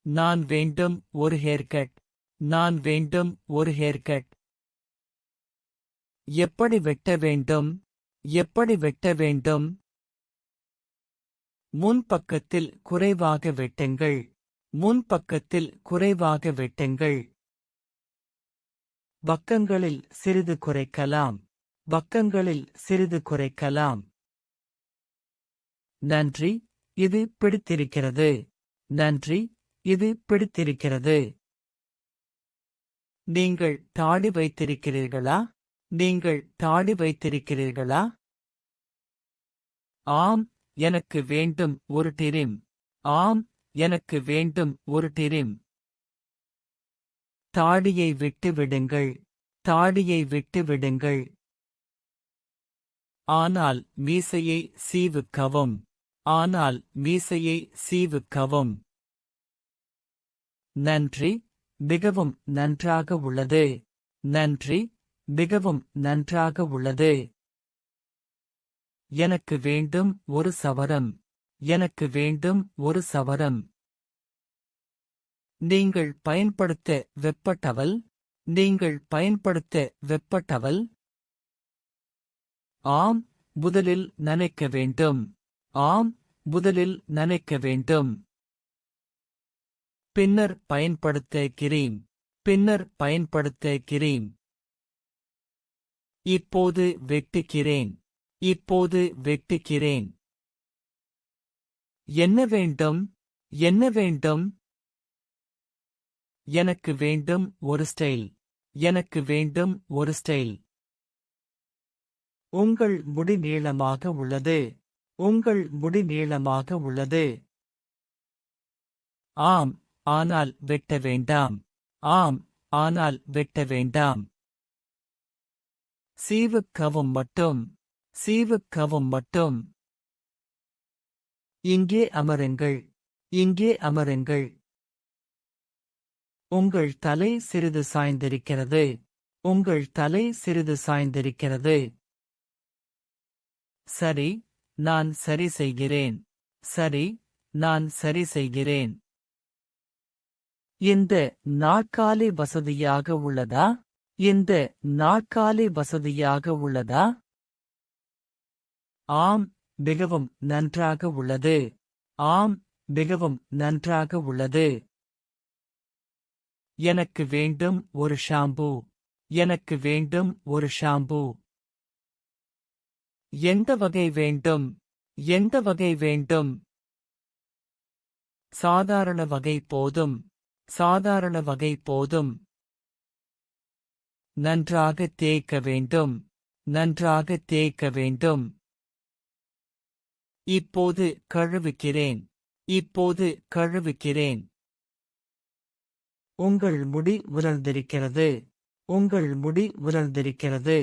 நான் வேண்டும் ஒரு ஹேர்கட். நான் வேண்டும் ஒரு ஹேர்கட். எப்படி வெட்ட வேண்டும்? எப்படி வெட்ட வேண்டும்? முன்பக்கத்தில் குறைவாக வெட்டுங்கள். முன்பக்கத்தில் குறைவாக வெட்டுங்கள். பக்கங்களில் சிறிது குறைக்கலாம். பக்கங்களில் சிறிது குறைக்கலாம். நன்றி, இது பிடித்திருக்கிறது. நன்றி, இது பிடித்திருக்கிறது. நீங்கள் தாடி வைத்திருக்கிறீர்களா? நீங்கள் தாடி வைத்திருக்கிறீர்களா? ஆம், எனக்கு வேண்டும் ஒரு டிரிம். ஆம், எனக்கு வேண்டும் ஒரு டிரிம். தாடியை விட்டு விடுங்கள். தாடியை விட்டு விடுங்கள். ஆனால் மீசையை சீவுக்கவும். ஆனால் மீசையை சீவுக்கவும். நன்றி, மிகவும் நன்றாக உள்ளது. நன்றி, மிகவும் நன்றாக உள்ளது. எனக்கு வேண்டும் ஒரு சவரம். எனக்கு வேண்டும் ஒரு சவரம். நீங்கள் பயன்படுத்த வெப்ப டவல். நீங்கள் பயன்படுத்த வெப்ப டவல். ஆம், முதலில் நனைக்க வேண்டும். ஆம், முதலில் நனைக்க வேண்டும். பின்னர் பயன்படுத்த கிரீம். பின்னர் பயன்படுத்த கிரீம். இப்போது வெட்டுகிறேன். இப்போது வெட்டுகிறேன். என்ன வேண்டும்? என்ன வேண்டும்? எனக்கு வேண்டும் ஒரு ஸ்டைல். எனக்கு வேண்டும் ஒரு ஸ்டைல். உங்கள் முடி நீளமாக உள்ளது. உங்கள் முடி நீளமாக உள்ளது. ஆம், ஆனால் வெட்ட வேண்டாம். ஆம், ஆனால் வெட்ட வேண்டாம். சீவுக்கவும் மட்டும். சீவுக்கவும் மட்டும். இங்கே அமருங்கள். இங்கே அமருங்கள். உங்கள் தலை சிறிது சாய்ந்திருக்கிறது. உங்கள் தலை சிறிது சாய்ந்திருக்கிறது. சரி, நான் சரி செய்கிறேன். சரி, நான் சரி செய்கிறேன். இந்த நாற்காலி வசதியாக உள்ளதா? இந்த நாற்காலி வசதியாக உள்ளதா? ஆம், மிகவும் நன்றாக உள்ளது. ஆம், மிகவும் நன்றாக உள்ளது. எனக்கு வேண்டும் ஒரு ஷாம்பூ. எனக்கு வேண்டும் ஒரு ஷாம்பூ. எந்த வகை வேண்டும்? எந்த வகை வேண்டும்? சாதாரண வகை போதும். சாதாரண வகை போதும். நன்றாக தேய்க்க வேண்டும். நன்றாக தேய்க்க வேண்டும். இப்போது கழுவுகிறேன். இப்போது கழுவுகிறேன். உங்கள் முடி உலர்ந்திருக்கிறது. உங்கள் முடி உலர்ந்திருக்கிறது.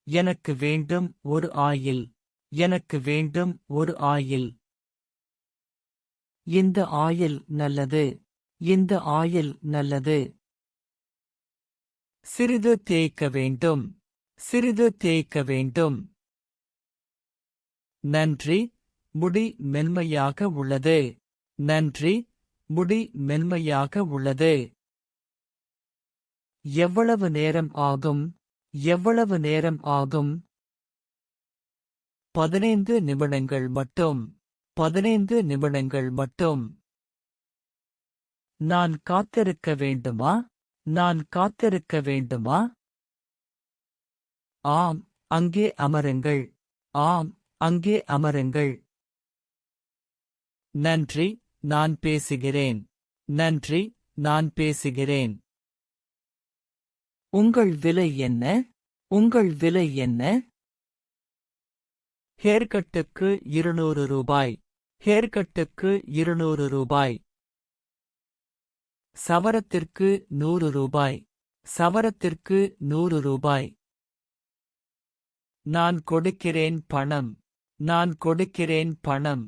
எனக்கு வேண்டும் ஒரு ஆயில். எனக்கு வேண்டும் ஒரு ஆயில். இந்த ஆயில் நல்லது. இந்த ஆயில் நல்லது. சிறிது தேய்க்க வேண்டும். சிறிது தேய்க்க வேண்டும். நன்றி, முடி மென்மையாக உள்ளது. நன்றி, முடி மென்மையாக உள்ளது. எவ்வளவு நேரம் ஆகும்? எவ்வளவு நேரம் ஆகும்? 15 நிமிடங்கள் மட்டும். 15 நிமிடங்கள் மட்டும். நான் காத்திருக்க வேண்டுமா? நான் காத்திருக்க வேண்டுமா? ஆம், அங்கே அமருங்கள். ஆம், அங்கே அமருங்கள். நன்றி, நான் பேசுகிறேன். நன்றி, நான் பேசுகிறேன். உங்கள் விலை என்ன? உங்கள் விலை என்ன? ஹேர்கட்டுக்கு 200 ரூபாய். ஹேர்கட்டுக்கு 200 ரூபாய். சவரத்திற்கு 100 ரூபாய். சவரத்திற்கு 100 ரூபாய். நான் கொடுக்கிறேன் பணம். நான் கொடுக்கிறேன் பணம்.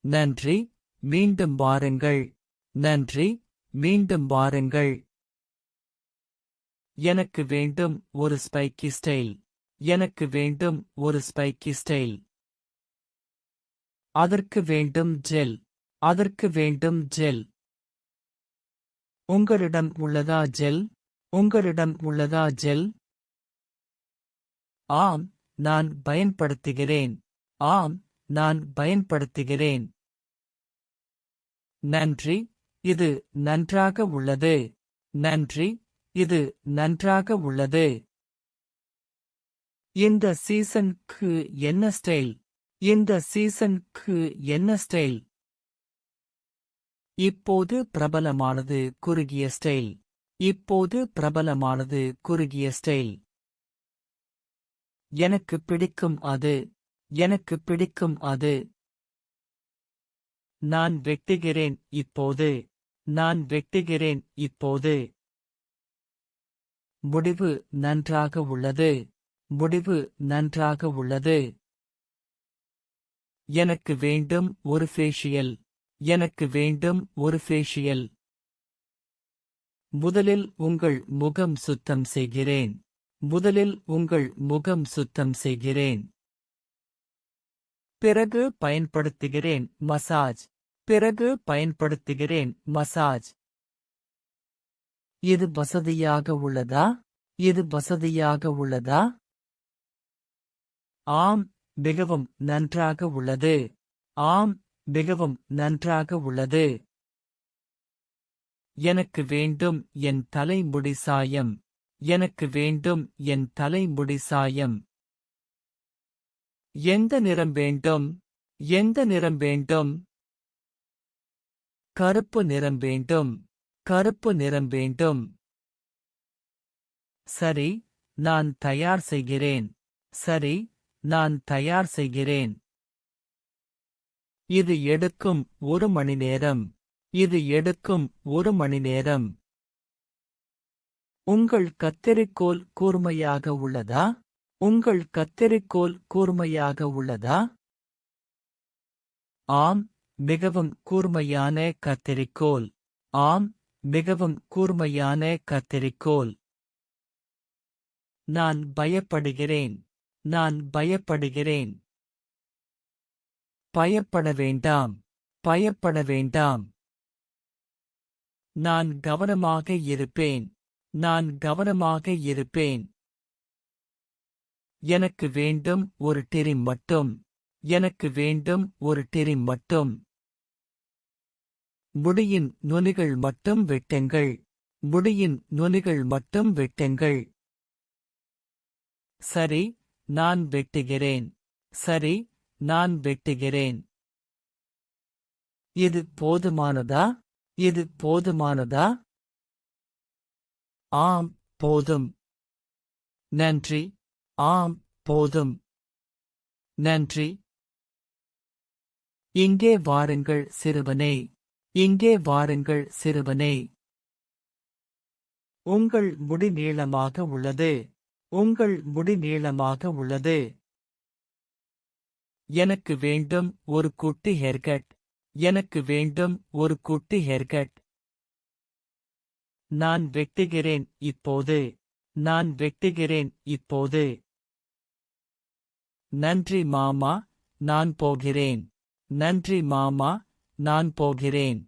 நன்றி, மீண்டும் வாருங்கள். நன்றி, மீண்டும் வாருங்கள். எனக்கு வேண்டும் ஒரு ஸ்பைக்கி ஸ்டைல். எனக்கு வேண்டும் ஒரு ஸ்பைக்கி ஸ்டைல். அதற்கு வேண்டும் ஜெல். அதற்கு வேண்டும் ஜெல். உங்களிடம் உள்ளதா ஜெல்? உங்களிடம் உள்ளதா ஜெல்? ஆம், நான் பயன்படுத்துகிறேன். ஆம், நான் பயன்படுத்துகிறேன். நன்றி, இது நன்றாக உள்ளது. நன்றி, இது நன்றாக உள்ளது. இந்த சீசனுக்கு என்ன ஸ்டைல்? இந்த சீசனுக்கு என்ன ஸ்டைல்? இப்போது பிரபலமானது குறுகிய ஸ்டைல். இப்போது பிரபலமானது குறுகிய ஸ்டைல். எனக்கு பிடிக்கும் அது. எனக்கு பிடிக்கும் அது. நான் வெட்டுகிறேன் இப்போது. நான் வெட்டுகிறேன் இப்போது. முடிவு நன்றாக உள்ளது. முடிவு நன்றாக உள்ளது. எனக்கு வேண்டும் ஒரு ஃபேஷியல். எனக்கு வேண்டும் ஒரு ஃபேஷியல். முதலில் உங்கள் முகம் சுத்தம் செய்கிறேன். முதலில் உங்கள் முகம் சுத்தம் செய்கிறேன். பிறகு பயன்படுத்துகிறேன் மசாஜ். பிறகு பயன்படுத்துகிறேன் மசாஜ். இது வசதியாக உள்ளதா? இது வசதியாக உள்ளதா? ஆம், மிகவும் நன்றாக உள்ளது. ஆம், மிகவும் நன்றாக உள்ளது. எனக்கு வேண்டும் என் தலைமுடி சாயம். எனக்கு வேண்டும் என் தலைமுடி சாயம். எந்த நிறம் வேண்டும்? எந்த நிறம் வேண்டும்? கருப்பு நிறம் வேண்டும். கருப்பு நிறம் வேண்டும். சரி, நான் தயார் செய்கிறேன். சரி, நான் தயார் செய்கிறேன். இது எடுக்கும் 1 மணி நேரம். இது எடுக்கும் 1 மணி நேரம். உங்கள் கத்தரிக்கோல் கூர்மையாக உள்ளதா? உங்கள் கத்தரிக்கோல் கூர்மையாக உள்ளதா? ஆம், மிகவும் கூர்மையான கத்தரிக்கோல். ஆம், மிகவும் கூர்மையான கத்தரிக்கோல். நான் பயப்படுகிறேன். நான் பயப்படுகிறேன். பயப்பட வேண்டாம். பயப்பட வேண்டாம். நான் கவனமாக இருப்பேன். நான் கவனமாக இருப்பேன். எனக்கு வேண்டும் ஒரு டிரிம் மட்டும். எனக்கு வேண்டும் ஒரு டிரிம் மட்டும். முடியின் நுனிகள் மட்டும் வெட்டுங்கள். முடியின் நுனிகள் மட்டும் வெட்டுங்கள். சரி, நான் வெட்டுகிறேன். சரி, நான் வெட்டுகிறேன். இது போதுமானதா? இது போதுமானதா? ஆம், போதும். நன்றி. ஆம், போதும். நன்றி. இங்கே வாருங்கள் சிறுவனே. இங்கே வாருங்கள் சிறுவனே. உங்கள் முடி நீளமாக உள்ளது. உங்கள் முடி நீளமாக உள்ளது. எனக்கு வேண்டும் ஒரு குட்டி ஹேர்கட். எனக்கு வேண்டும் ஒரு குட்டி ஹேர்கட். நான் வெட்டுகிறேன் இப்போது. நான் வெட்டுகிறேன் இப்போது. நன்றி மாமா, நான் போகிறேன். நன்றி மாமா, நான் போகிறேன்.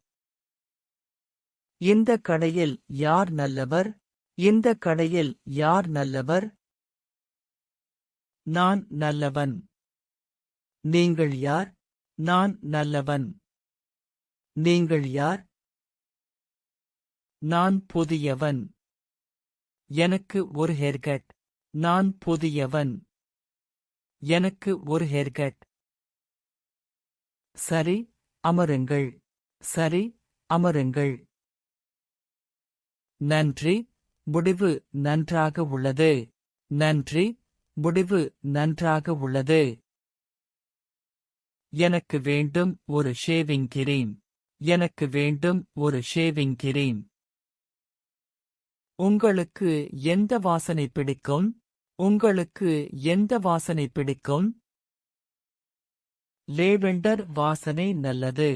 இந்த கடையில் யார் நல்லவர்? இந்த கடையில் யார் நல்லவர்? நான் நல்லவன். நீங்கள் யார்? நான் நல்லவன். நீங்கள் யார்? நான் புதியவன். எனக்கு ஒரு ஹேர்கட். நான் புதியவன். எனக்கு ஒரு ஹேர்கட். சரி, அமருங்கள். சரி, அமருங்கள். நன்றி, முடிவு நன்றாக உள்ளது. நன்றி, முடிவு நன்றாக உள்ளது. எனக்கு வேண்டும் ஒரு ஷேவிங் கிரீம். எனக்கு வேண்டும் ஒரு ஷேவிங் கிரீம். உங்களுக்கு எந்த வாசனை பிடிக்கும்? உங்களுக்கு எந்த வாசனை பிடிக்கும்? லேவெண்டர் வாசனை நல்லது.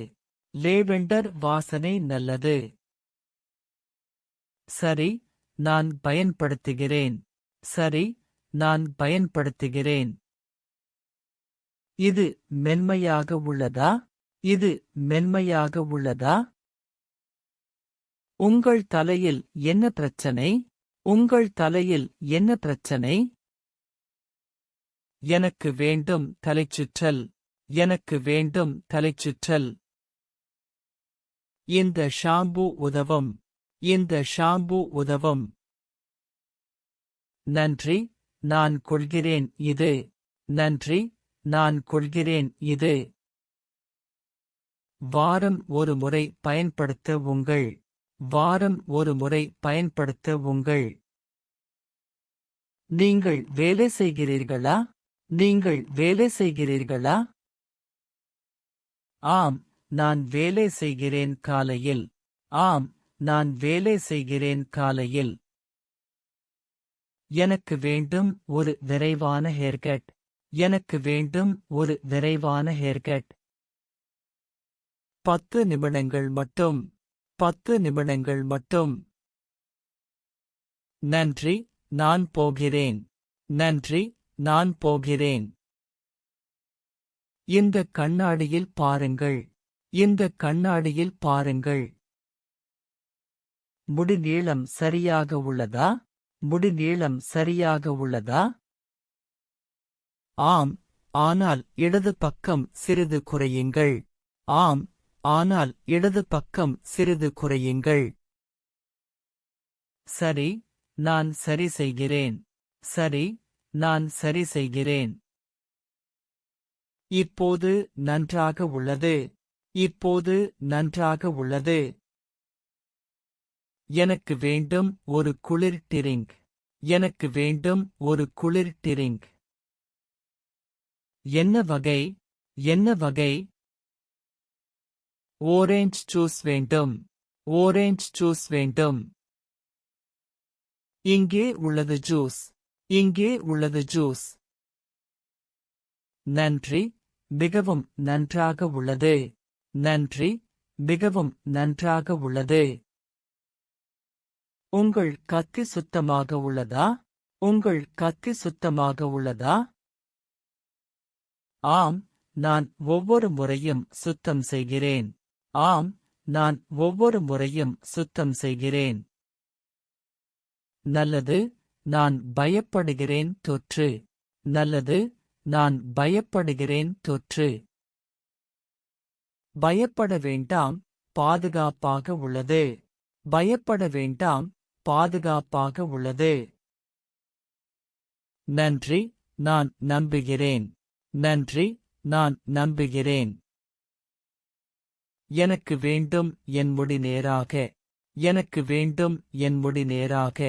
லேவெண்டர் வாசனை நல்லது. சரி, நான் பயன்படுத்துகிறேன். சரி, நான் பயன்படுத்துகிறேன். இது மென்மையாக உள்ளதா? இது மென்மையாக உள்ளதா? உங்கள் தலையில் என்ன பிரச்சனை? உங்கள் தலையில் என்ன பிரச்சனை? எனக்கு வேண்டும் தலைச்சுற்றல். எனக்கு வேண்டும் தலைச்சுற்றல். இந்த ஷாம்பு உதவும். இந்த ஷாம்பு உதவும். நன்றி, நான் கொள்கிறேன் இது. நன்றி, நான் கொள்கிறேன் இது. வாரம் ஒரு முறை பயன்படுத்த உங்கள். வாரம் ஒரு முறை பயன்படுத்த உங்கள். நீங்கள் வேலை செய்கிறீர்களா? நீங்கள் வேலை செய்கிறீர்களா? ஆம், நான் வேலை செய்கிறேன் காலையில். ஆம், நான் வேலை செய்கிறேன் காலையில். எனக்கு வேண்டும் ஒரு விரைவான ஹேர்கட். எனக்கு வேண்டும் ஒரு விரைவான ஹேர்கட். 10 நிமிடங்கள் மட்டும். 10 நிமிடங்கள் மட்டும். நன்றி, நான் போகிறேன். நன்றி, நான் போகிறேன். இந்த கண்ணாடியில் பாருங்கள். இந்த கண்ணாடியில் பாருங்கள். முடி நீளம் சரியாக உள்ளதா? முடி நீளம் சரியாக உள்ளதா? ஆம், ஆனால் இடது பக்கம் சிறிது குறையுங்கள். ஆம், ஆனால் இடது பக்கம் சிறிது குறையுங்கள். சரி, நான் சரி செய்கிறேன். சரி, நான் சரி செய்கிறேன். இப்போது நன்றாக உள்ளது. இப்போது நன்றாக உள்ளது. எனக்கு வேண்டும் ஒரு குளிர் டிரிங்க். எனக்கு வேண்டும் ஒரு குளிர் டிரிங்க். என்ன வகை? என்ன வகை? ஓரேஞ்ச் ஜூஸ் வேண்டும். ஓரேஞ்ச் ஜூஸ் வேண்டும். இங்கே உள்ளது ஜூஸ். இங்கே உள்ளது ஜூஸ். நன்றி, மிகவும் நன்றாக உள்ளது. நன்றி, மிகவும் நன்றாக உள்ளது. உங்கள் கத்தி சுத்தமாக உள்ளதா? உங்கள் கத்தி சுத்தமாக உள்ளதா? ஆம், நான் ஒவ்வொரு முறையும் சுத்தம் செய்கிறேன். ஆம், நான் ஒவ்வொரு முறையும் சுத்தம் செய்கிறேன். நல்லது, நான் பயப்படுகிறேன் தொற்று. நல்லது, நான் பயப்படுகிறேன் தொற்று. பயப்பட வேண்டாம், பாதுகாப்பாக உள்ளது. பயப்பட வேண்டாம், பாதுகாப்பாக உள்ளது. நன்றி, நான் நம்புகிறேன். நன்றி, நான் நம்புகிறேன். எனக்கு வேண்டும் என் முடி நேராக. எனக்கு வேண்டும் என் முடி நேராக.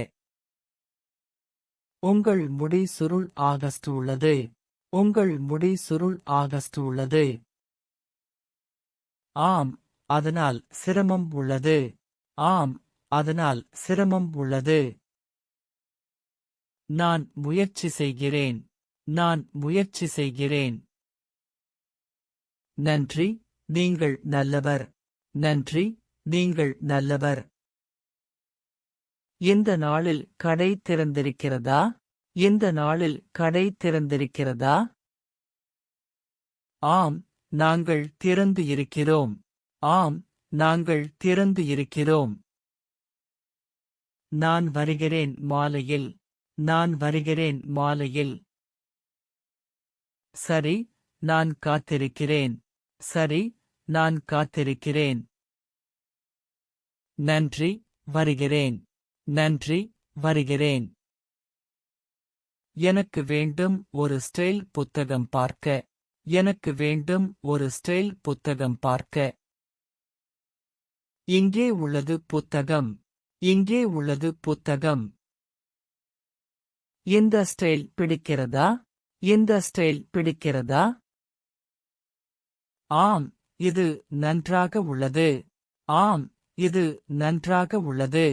உங்கள் முடி சுருள் ஆகஸ்ட் உள்ளது. உங்கள் முடி சுருள் ஆகஸ்ட் உள்ளது. ஆம், அதனால் சிரமம் உள்ளது. ஆம், அதனால் சிரமம் உள்ளது. நான் முயற்சி செய்கிறேன். நான் முயற்சி செய்கிறேன். நன்றி, நீங்கள் நல்லவர். நன்றி, நீங்கள் நல்லவர். இந்த நாளில் கடை திறந்திருக்கிறதா? இந்த நாளில் கடை திறந்திருக்கிறதா? ஆம், நாங்கள் திறந்து இருக்கிறோம். ஆம், நாங்கள் திறந்து இருக்கிறோம். நான் வருகிறேன் மாலையில். நான் வருகிறேன் மாலையில். சரி, நான் காத்திருக்கிறேன். சரி, நான் காத்திருக்கிறேன். நன்றி, வருகிறேன். நன்றி, வருகிறேன். எனக்கு வேண்டும் ஒரு ஸ்டைல் புத்தகம் பார்க்க. எனக்கு வேண்டும் ஒரு ஸ்டைல் புத்தகம் பார்க்க. இங்கே உள்ளது புத்தகம். இங்கே உள்ளது புத்தகம். இந்த ஸ்டைல் பிடிக்கிறதா? இந்த ஸ்டைல் பிடிக்கிறதா? ஆம், இது நன்றாக உள்ளது. ஆம், இது நன்றாக உள்ளது.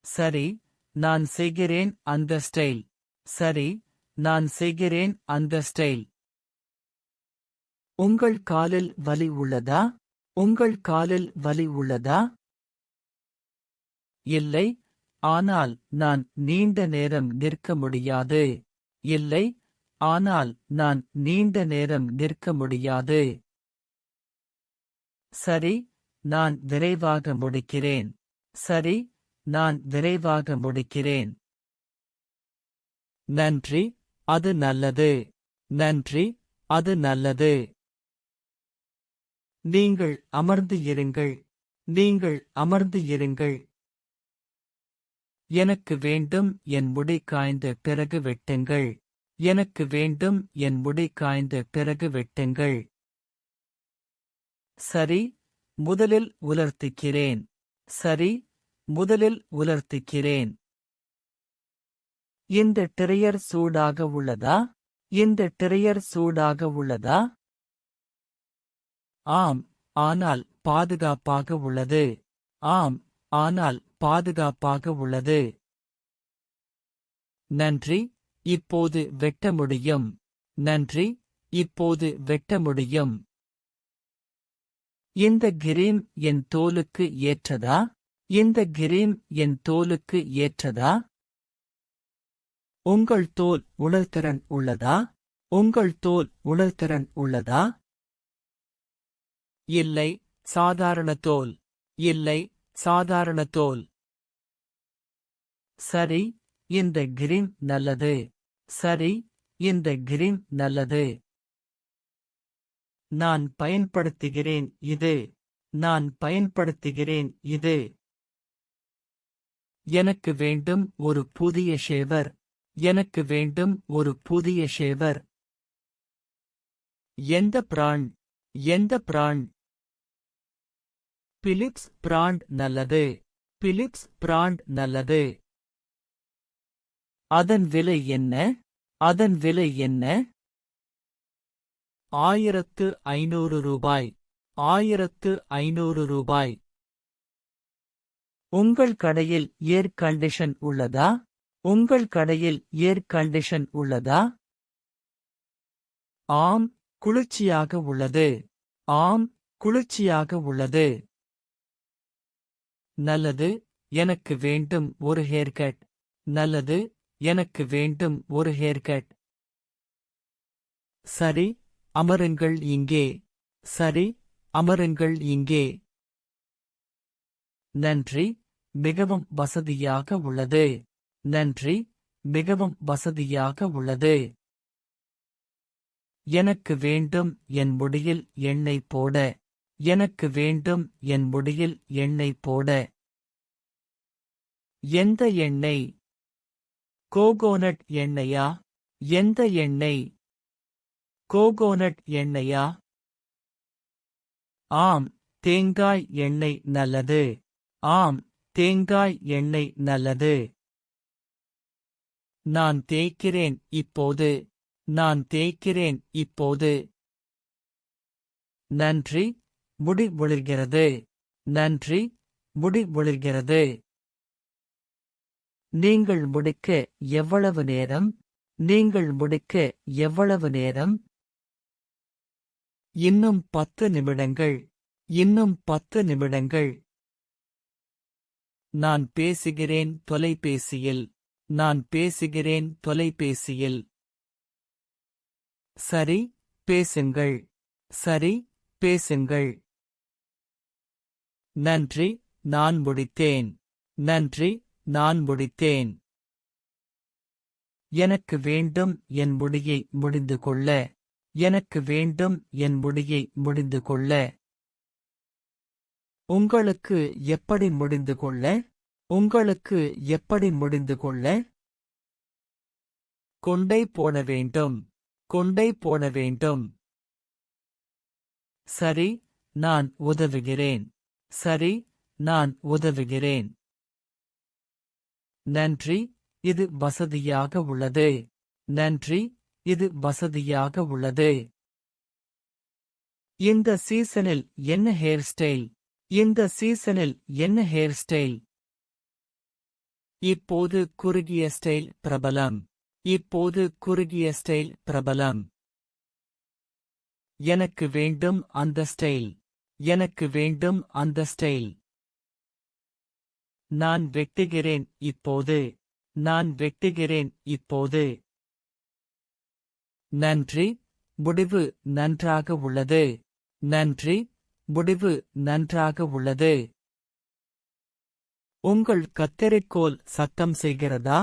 சரி, நான் செய்கிறேன் அந்த ஸ்டைல். சரி, நான் செய்கிறேன் அந்த ஸ்டைல். உங்கள் காலில் வலி உள்ளதா? உங்கள் காலில் வலி உள்ளதா? இல்லை, ஆனால் நான் நீண்ட நேரம் நிற்க முடியாது. இல்லை, ஆனால் நான் நீண்ட நேரம் நிற்க முடியாது. சரி, நான் விரைவாக முடிக்கிறேன். சரி, நான் விரைவாக முடிக்கிறேன். நன்றி, அது நல்லது. நன்றி, அது நல்லது. நீங்கள் அமர்ந்து இருங்கள். நீங்கள் அமர்ந்து இருங்கள். எனக்கு வேண்டும், என் முடி காய்ந்த பிறகு வெட்டுங்கள். எனக்கு வேண்டும், என் முடி காய்ந்த பிறகு வெட்டுங்கள். சரி, முதலில் உலர்த்துகிறேன். சரி, முதலில் உலர்த்துகிறேன். இந்த டிரையர் சூடாக உள்ளதா? இந்த டிரையர் சூடாக உள்ளதா? ஆம், ஆனால் பாதுகாப்பாக உள்ளது. ஆம், ஆனால் பாதுகாப்பாக உள்ளது. நன்றி, இப்போது வெட்ட முடியும். நன்றி, இப்போது வெட்ட முடியும். இந்த கிரீம் என் தோலுக்கு ஏற்றதா? இந்த கிரீம் என் தோலுக்கு ஏற்றதா? உங்கள் தோல் உணர்திறன் உள்ளதா? உங்கள் தோல் உணர்திறன் உள்ளதா? இல்லை, சாதாரண தோல். இல்லை, சாதாரண தோல். சரி, இந்த கிரீம் நல்லது. சரி, இந்த கிரீம் நல்லது. நான் பயன்படுத்துகிறேன் இது. நான் பயன்படுத்துகிறேன் இது. எனக்கு வேண்டும் ஒரு புதிய ஷேவர். எனக்கு வேண்டும் ஒரு புதிய ஷேவர். எந்த பிராண்ட்? எந்த பிராண்ட்? பிலிப்ஸ் பிராண்ட் நல்லது. பிலிப்ஸ் பிராண்ட் நல்லது. அதன் விலை என்ன? அதன் விலை என்ன? 1500 ரூபாய். 1500 ரூபாய். உங்கள் கடையில் ஏர் கண்டிஷன் உள்ளதா? உங்கள் கடையில் ஏர் கண்டிஷன் உள்ளதா? ஆம், குளிர்ச்சியாக உள்ளது. ஆம், குளிர்ச்சியாக உள்ளது. நல்லது, எனக்கு வேண்டும் ஒரு ஹேர்கட். நல்லது, எனக்கு வேண்டும் ஒரு ஹேர்கட். சரி, அமருங்கள் இங்கே. சரி, அமருங்கள் இங்கே. நன்றி, மிகவும் வசதியாக உள்ளது. நன்றி, மிகவும் வசதியாக உள்ளது. எனக்கு வேண்டும் என் முடியில் எண்ணெய் போட. எனக்கு வேண்டும் என் முடியில் எண்ணெய் போட. எந்த எண்ணெய்? கோகோனட் எண்ணெயா? எந்த எண்ணெய்? கோகோனட் எண்ணெயா? ஆம், தேங்காய் எண்ணெய் நல்லது. ஆம், தேங்காய் எண்ணெய் நல்லது. நான் தேய்க்கிறேன் இப்போது. நான் தேய்க்கிறேன் இப்போது. நன்றி, முடி ஒளிர்கிறது. நன்றி, முடி ஒளிர்கிறது. நீங்கள் முடிக்க எவ்வளவு நேரம்? நீங்கள் முடிக்க எவ்வளவு நேரம்? இன்னும் 10 நிமிடங்கள். இன்னும் 10 நிமிடங்கள். நான் பேசுகிறேன் தொலைபேசியில். நான் பேசுகிறேன் தொலைபேசியில். சரி, பேசுங்கள். சரி, பேசுங்கள். நன்றி, நான் முடித்தேன். நன்றி, நான் முடித்தேன். எனக்கு வேண்டும் என் முடியை முடிந்து கொள்ள. எனக்கு வேண்டும் என் முடியை முடிந்து கொள்ள. உங்களுக்கு எப்படி முடிந்து கொள்ள? உங்களுக்கு எப்படி முடிந்து கொள்ள? கொண்டை போட வேண்டும். கொண்டை போட வேண்டும். சரி, நான் உதவுகிறேன். சரி, நான் உதவுகிறேன். நன்றி, இது வசதியாக உள்ளது. நன்றி, இது வசதியாக உள்ளது. இந்த சீசனில் என்ன ஹேர் ஸ்டைல்? இந்த சீசனில் என்ன ஹேர் ஸ்டைல்? இப்போது குறுகிய ஸ்டைல் பிரபலம். இப்போது குறுகிய ஸ்டைல் பிரபலம். எனக்கு வேண்டும் அந்த ஸ்டைல். எனக்கு வேண்டும் அந்த ஸ்டைல். நான் வெட்டுகிறேன் இப்போது. நான் வெட்டுகிறேன் இப்போது. நன்றி, முடிவு நன்றாக உள்ளது. நன்றி, முடிவு நன்றாக உள்ளது. உங்கள் கத்தரிக்கோல் சத்தம் செய்கிறதா?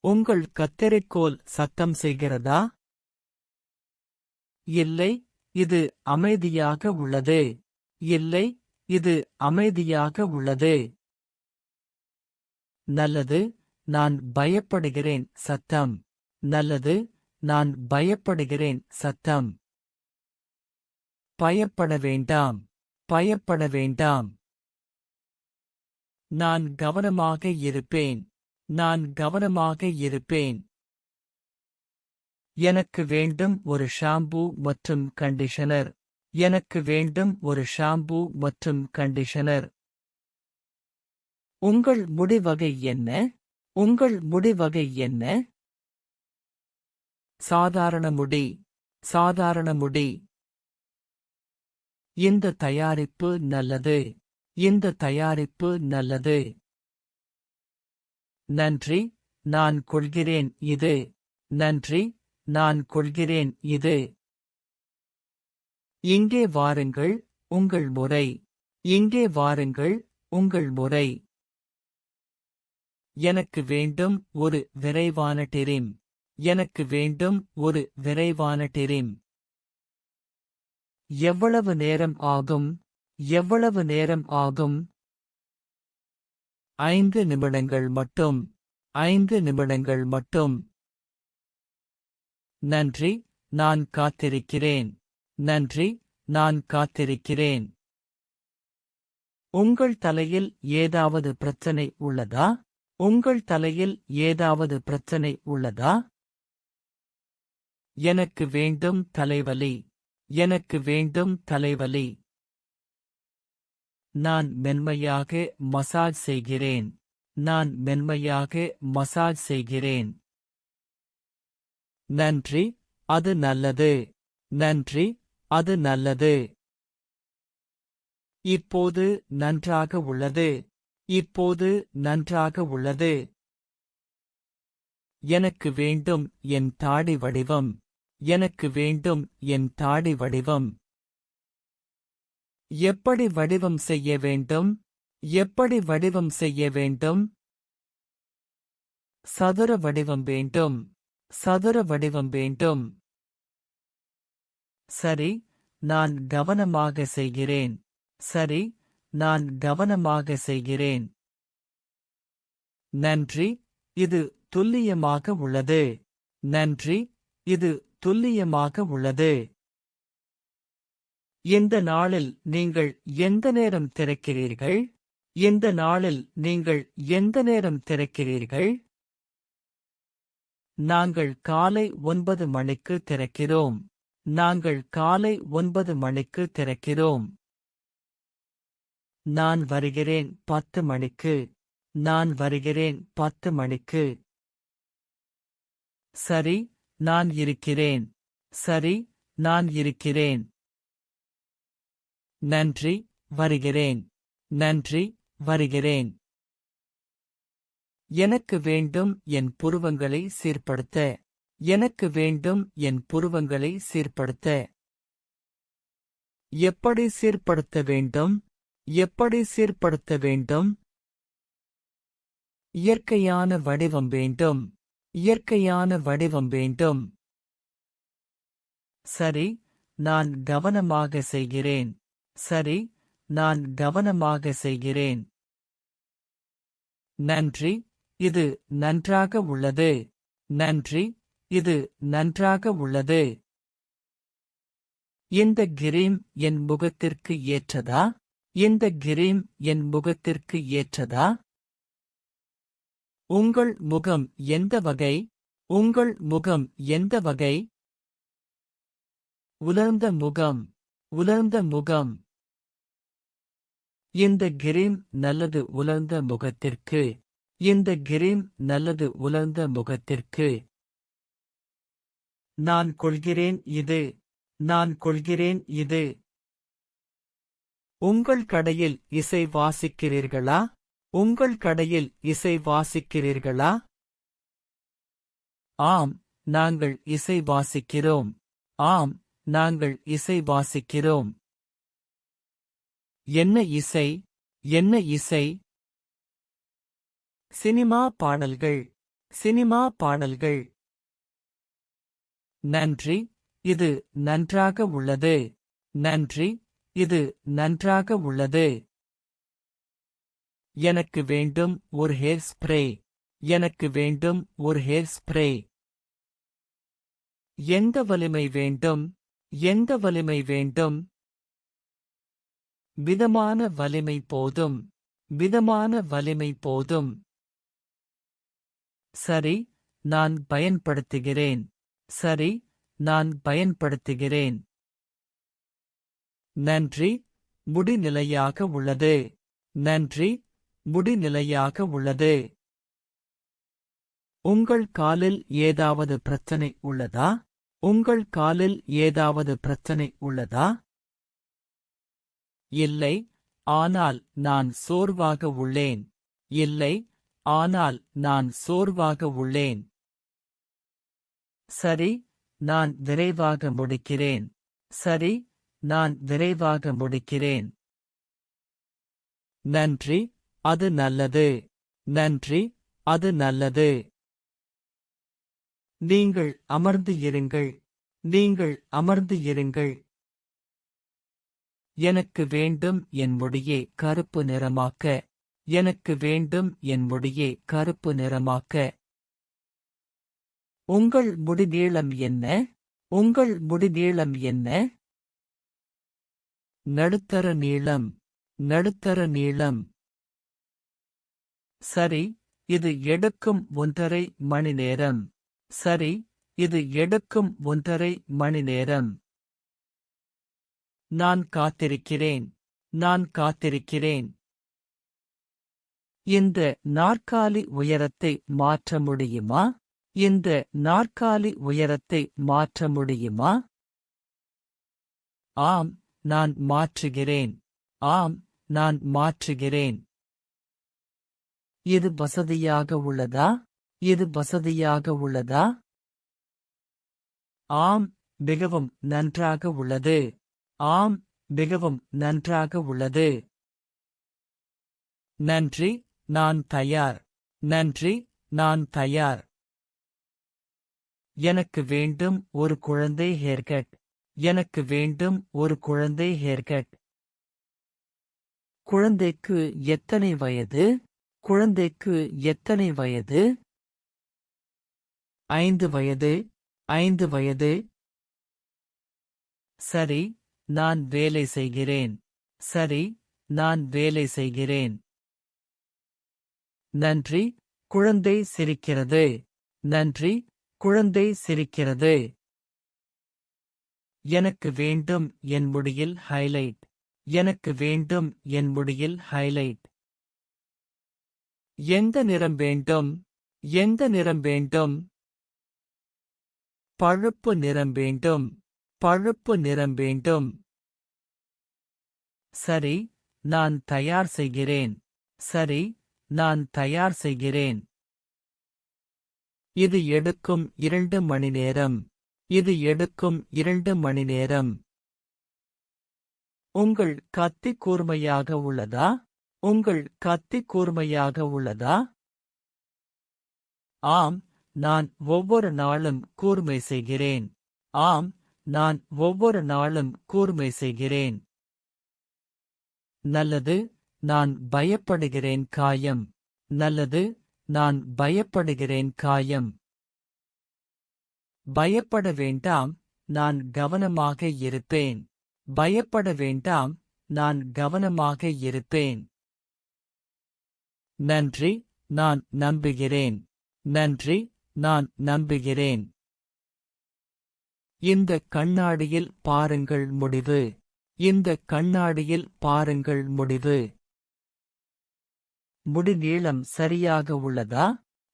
உங்கள் கத்தரிக்கோல் சத்தம் செய்கிறதா? இல்லை, இது அமைதியாக உள்ளது. இல்லை, இது அமைதியாக உள்ளது. நல்லது, நான் பயப்படுகிறேன் சத்தம். நல்லது, நான் பயப்படுகிறேன் சத்தம். பயப்பட வேண்டாம். பயப்பட வேண்டாம். நான் கவனமாக இருப்பேன். நான் கவனமாக இருப்பேன். எனக்கு வேண்டும் ஒரு ஷாம்பு மற்றும் கண்டிஷனர். எனக்கு வேண்டும் ஒரு ஷாம்பு மற்றும் கண்டிஷனர். உங்கள் முடி வகை என்ன? உங்கள் முடி வகை என்ன? சாதாரண முடி. சாதாரண முடி. இந்த தயாரிப்பு நல்லது. இந்த தயாரிப்பு நல்லது. நன்றி, நான் கொள்கிறேன் இது. நன்றி, நான் கொள்கிறேன் இது. இங்கே வாருங்கள், உங்கள் முறை. இங்கே வாருங்கள், உங்கள் முறை. எனக்கு வேண்டும் ஒரு விரைவான டிரிம். எனக்கு வேண்டும் ஒரு விரைவான டிரிம். எவ்வளவு நேரம் ஆகும்? எவ்வளவு நேரம் ஆகும்? 5 நிமிடங்கள் மட்டும். 5 நிமிடங்கள் மட்டும். நன்றி, நான் காத்திருக்கிறேன். நன்றி, நான் காத்திருக்கிறேன். உங்கள் தலையில் ஏதாவது பிரச்சனை உள்ளதா? உங்கள் தலையில் ஏதாவது பிரச்சனை உள்ளதா? எனக்கு வேண்டும் தலைவலி. எனக்கு வேண்டும் தலைவலி. நான் மென்மையாக மசாஜ் செய்கிறேன். நான் மென்மையாக மசாஜ் செய்கிறேன். நன்றி, அது நல்லது. நன்றி, அது நல்லது. இப்போது நன்றாக உள்ளது. இப்போது நன்றாக உள்ளது. எனக்கு வேண்டும் என் தாடி வடிவம். எனக்கு வேண்டும் என் தாடி வடிவம். எப்படி வடிவம் செய்ய வேண்டும்? எப்படி வடிவம் செய்ய வேண்டும்? சதுர வடிவம் வேண்டும். சதுர வடிவம் வேண்டும். சரி, நான் கவனமாக செய்கிறேன். சரி, நான் கவனமாக செய்கிறேன். நன்றி, இது துல்லியமாக உள்ளது. நன்றி, இது துல்லியமாக உள்ளது. இந்த நாளில் நீங்கள் எந்த நேரம் திறக்கிறீர்கள்? இந்த நாளில் நீங்கள் எந்த நேரம் திறக்கிறீர்கள்? நாங்கள் காலை 9 மணிக்கு திறக்கிறோம். நாங்கள் காலை 9 மணிக்கு திறக்கிறோம். நான் வருகிறேன் 10 மணிக்கு. நான் வருகிறேன் 10 மணிக்கு. சரி, நான் இருக்கிறேன். சரி, நான் இருக்கிறேன். நன்றி, வருகிறேன். நன்றி, வருகிறேன். எனக்கு வேண்டும் என் புருவங்களை சீர்படுத்த. எனக்கு வேண்டும் என் புருவங்களை சீர்படுத்த. எப்படி சீர்படுத்த வேண்டும்? எப்படி சீர்படுத்த வேண்டும்? இயற்கையான வடிவம் வேண்டும். இயற்கையான வடிவம் வேண்டும். சரி, நான் கவனமாக செய்கிறேன். சரி, நான் கவனமாக செய்கிறேன். நன்றி, இது நன்றாக உள்ளது. நன்றி, இது நன்றாக உள்ளது. இந்த கிரீம் என் முகத்திற்கு ஏற்றதா? இந்த கிரீம் என் முகத்திற்கு ஏற்றதா? உங்கள் முகம் எந்த வகை? உங்கள் முகம் எந்த வகை? உலர்ந்த முகம். உலர்ந்த முகம். இந்த கிரீம் நல்லது உலர்ந்த முகத்திற்கு. இந்த கிரீம் நல்லது உலர்ந்த முகத்திற்கு. நான் கொள்கிறேன் இது. நான் கொள்கிறேன் இது. உங்கள் கடையில் இசை வாசிக்கிறீர்களா? உங்கள் கடையில் இசை வாசிக்கிறீர்களா? ஆம், நாங்கள் இசை வாசிக்கிறோம். ஆம், நாங்கள் இசை வாசிக்கிறோம். என்ன இசை, என்ன இசை! சினிமா பாடல்கள், சினிமா பாடல்கள். நன்றி, இது நன்றாக உள்ளது. நன்றி, இது நன்றாக உள்ளது. எனக்கு வேண்டும் ஒரு ஹேர் ஸ்ப்ரே. எனக்கு வேண்டும் ஒரு ஹேர் ஸ்ப்ரே. எந்த வலிமை வேண்டும், எந்த வலிமை வேண்டும்? மிதமான வலிமை போதும், மிதமான வலிமை போதும். சரி, நான் பயன்படுத்துகிறேன். சரி, நான் பயன்படுத்துகிறேன். நன்றி, முடி நிலையாக உள்ளது. நன்றி, முடி நிலையாக உள்ளது. உங்கள் காலில் ஏதாவது பிரச்சனை உள்ளதா? உங்கள் காலில் ஏதாவது பிரச்சனை உள்ளதா? இல்லை, ஆனால் நான் சோர்வாக உள்ளேன். இல்லை, ஆனால் நான் சோர்வாக உள்ளேன். சரி, நான் விரைவாக முடிக்கிறேன். சரி, நான் விரைவாக முடிக்கிறேன். நன்றி, அது நல்லது. நன்றி, அது நல்லது. நீங்கள் அமர்ந்து இருங்கள். நீங்கள் அமர்ந்து இருங்கள். எனக்கு வேண்டும் என் முடியை கருப்பு நிறமாக்க. எனக்கு வேண்டும் என் முடியை கருப்பு நிறமாக்க. உங்கள் முடி நீளம் என்ன? உங்கள் முடி நீளம் என்ன? நடுத்தர நீளம். நடுத்தர நீளம். சரி, இது எடுக்கும் 1½ மணி நேரம். சரி, இது எடுக்கும் 1½ மணி நேரம். நான் காத்திருக்கிறேன். நான் காத்திருக்கிறேன். இந்த நாற்காலி உயரத்தை மாற்ற முடியுமா? இந்த நாற்காலி உயரத்தை மாற்ற முடியுமா? ஆம், நான் மாற்றுகிறேன். ஆம், நான் மாற்றுகிறேன். இது வசதியாக உள்ளதா? இது வசதியாக உள்ளதா? ஆம், மிகவும் நன்றாக உள்ளது. ஆம், மிகவும் நன்றாக உள்ளது. நன்றி, நான் தயார். நன்றி, நான் தயார். எனக்கு வேண்டும் ஒரு குழந்தை ஹேர்கட். எனக்கு வேண்டும் ஒரு குழந்தை ஹேர்கட். குழந்தைக்கு எத்தனை வயது? குழந்தைக்கு எத்தனை வயது? 5 வயது. 5 வயது. சரி, நான் வேலை செய்கிறேன். சரி, நான் வேலை செய்கிறேன். நன்றி, குழந்தை சிரிக்கிறது. நன்றி, குழந்தை சிரிக்கிறது. எனக்கு வேண்டும் என் முடியில் ஹைலைட். எனக்கு வேண்டும் என் முடியில் ஹைலைட். எந்த நிறம் வேண்டும்? எந்த நிறம் வேண்டும்? பழுப்பு நிறம் வேண்டும். பழுப்பு நிறம் வேண்டும். சரி, நான் தயார் செய்கிறேன். சரி, நான் தயார் செய்கிறேன். இது எடுக்கும் 2 மணி நேரம். இது எடுக்கும் 2 மணி நேரம். உங்கள் கத்தி கூர்மையாக உள்ளதா? உங்கள் கத்தி கூர்மையாக உள்ளதா? ஆம், நான் ஒவ்வொரு நாளும் கூர்மை செய்கிறேன். ஆம், நான் ஒவ்வொரு நாளும் கூர்மை செய்கிறேன். நல்லது, நான் பயப்படுகிறேன் காயம். நல்லது, நான் பயப்படுகிறேன் காயம். பயப்பட வேண்டாம், நான் கவனமாக இருப்பேன். பயப்பட வேண்டாம், நான் கவனமாக இருப்பேன். நன்றி, நான் நம்புகிறேன். நன்றி, நான் நம்புகிறேன். இந்த கண்ணாடியில் பாருங்கள் முடிவு. இந்த கண்ணாடியில் பாருங்கள் முடிவு. முடி நீளம் சரியாக உள்ளதா?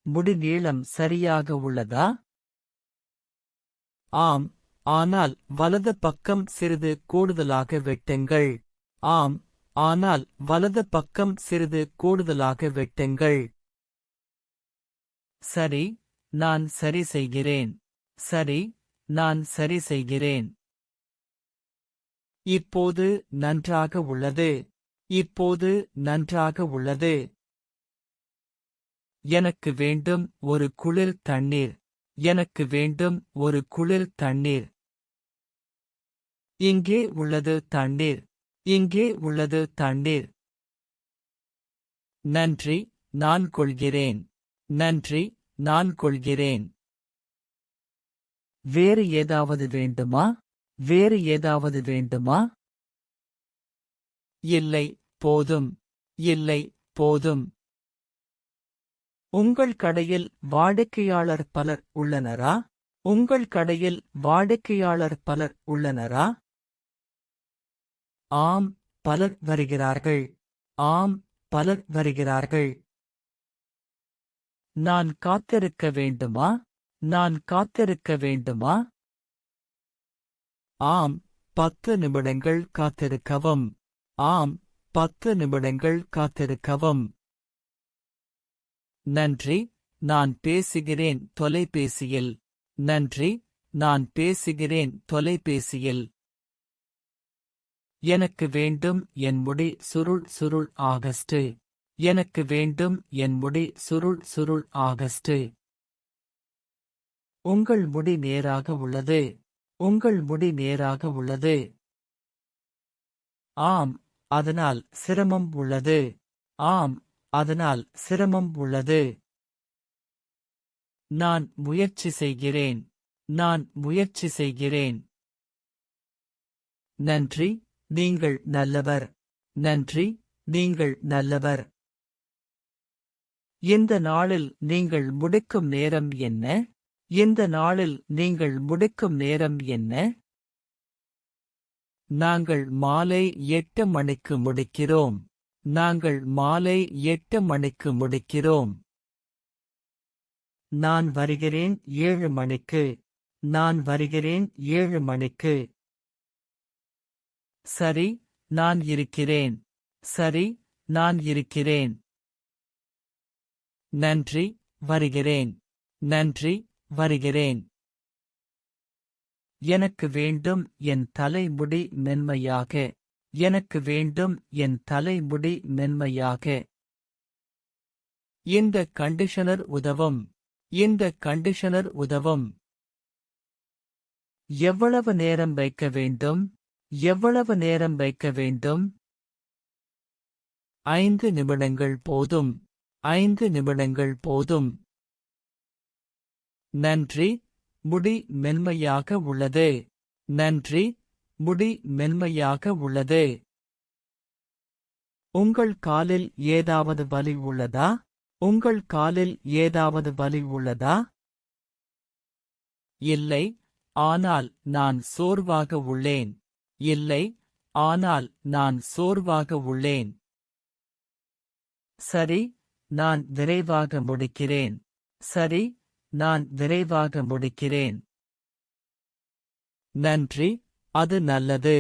முடி நீளம் சரியாக உள்ளதா? ஆம், ஆனால் வலது பக்கம் சிறிது கூடுதலாக வெட்டுங்கள். ஆம், ஆனால் வலது பக்கம் சிறிது கூடுதலாக வெட்டுங்கள். சரி, நான் சரி செய்கிறேன். சரி, நான் சரி செய்கிறேன். இப்போது நன்றாக உள்ளது. இப்போது நன்றாக உள்ளது. எனக்கு வேண்டும் ஒரு குளிர் தண்ணீர். எனக்கு வேண்டும் ஒரு குளிர் தண்ணீர். இங்கே உள்ளது தண்ணீர். இங்கே உள்ளது தண்ணீர். நன்றி, நான் கொள்கிறேன். நன்றி, நான் கொள்கிறேன். வேறு ஏதாவது வேண்டுமா? வேறு ஏதாவது வேண்டுமா? இல்லை, போதும். இல்லை, போதும். உங்கள் கடையில் வாடிக்கையாளர் பலர் உள்ளனரா? உங்கள் கடையில் வாடிக்கையாளர் பலர் உள்ளனரா? ஆம், பலர் வருகிறார்கள். ஆம், பலர் வருகிறார்கள். நான் காத்திருக்க வேண்டுமா? நான் காத்திருக்க வேண்டுமா? ஆம், 10 நிமிடங்கள் காத்திருக்கவும். ஆம், 10 நிமிடங்கள் காத்திருக்கவும். நன்றி, நான் பேசுகிறேன் தொலைபேசியில். நன்றி, நான் பேசுகிறேன் தொலைபேசியில். எனக்கு வேண்டும் என் முடி சுருள் சுருள் ஆகஸ்ட். எனக்கு வேண்டும் என் முடி சுருள் சுருள் ஆகஸ்ட். உங்கள் முடி நேராக உள்ளது. உங்கள் முடி நேராக உள்ளது. ஆம், அதனால் சிரமம் உள்ளது. ஆம், அதனால் சிரமம் உள்ளது. நான் முயற்சி செய்கிறேன். நான் முயற்சி செய்கிறேன். நன்றி, நீங்கள் நல்லவர். நன்றி, நீங்கள் நல்லவர். இந்த நாளில் நீங்கள் முடிக்கும் நேரம் என்ன? இந்த நாளில் நீங்கள் முடிக்கும் நேரம் என்ன? நாங்கள் மாலை 8 மணிக்கு முடிக்கிறோம். நாங்கள் மாலை 8 மணிக்கு முடிக்கிறோம். நான் வருகிறேன் 7 மணிக்கு. நான் வருகிறேன் 7 மணிக்கு. சரி, நான் இருக்கிறேன். சரி, நான் இருக்கிறேன். நன்றி, வருகிறேன். நன்றி, வருகிறேன். எனக்கு வேண்டும் என் தலைமுடி மென்மையாக. எனக்கு வேண்டும் என் தலைமுடி மென்மையாக. இந்த கண்டிஷனர் உதவும். இந்த கண்டிஷனர் உதவும். எவ்வளவு நேரம் வைக்க வேண்டும்? எவ்வளவு நேரம் வைக்க வேண்டும்? 5 நிமிடங்கள் போதும். 5 நிமிடங்கள் போதும். நன்றி, முடி மென்மையாக உள்ளது. நன்றி, முடி மென்மையாக உள்ளது. உங்கள் காலில் ஏதாவது வலி உள்ளதா? உங்கள் காலில் ஏதாவது வலி உள்ளதா? இல்லை, ஆனால் நான் சோர்வாக உள்ளேன். இல்லை, ஆனால் நான் சோர்வாக உள்ளேன். சரி, நான் விரைவாக முடிக்கிறேன். சரி, நான் விரைவாக முடிக்கிறேன். நன்றி, அது நல்லது.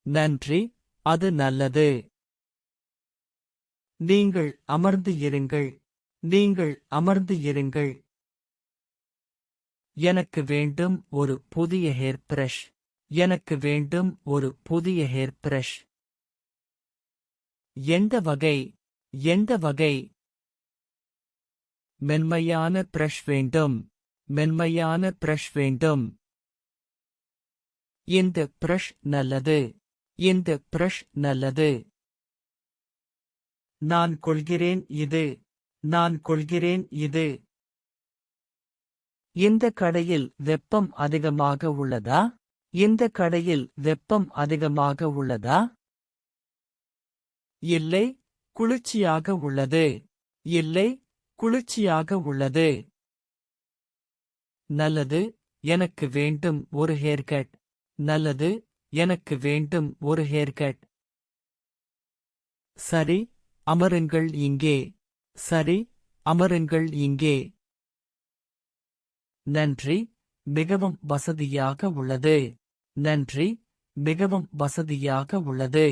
நன்றி, அது நல்லது. நீங்கள் அமர்ந்து இருங்கள். நீங்கள் அமர்ந்து இருங்கள். எனக்கு வேண்டும் ஒரு புதிய ஹேர் பிரஷ். எனக்கு வேண்டும் ஒரு புதிய ஹேர் பிரஷ். எந்த வகை? எந்த வகை? மென்மையான பிரஷ் வேண்டும். மென்மையான பிரஷ் வேண்டும். இந்த பிரஷ் நல்லது. இந்த பிரஷ் நல்லது. நான் கொள்கிறேன் இது. நான் கொள்கிறேன் இது. இந்த கடையில் வெப்பம் அதிகமாக உள்ளதா? இந்த கடையில் வெப்பம் அதிகமாக உள்ளதா? இல்லை, குளிர்ச்சியாக உள்ளது. இல்லை, குளிர்ச்சியாக உள்ளது. நல்லது, எனக்கு வேண்டும் ஒரு ஹேர்கட். நல்லது, எனக்கு வேண்டும் ஒரு ஹேர்கட். சரி, அமருங்கள் இங்கே. சரி, அமருங்கள் இங்கே. நன்றி, மிகவும் வசதியாக உள்ளது. நன்றி, மிகவும் வசதியாக உள்ளது.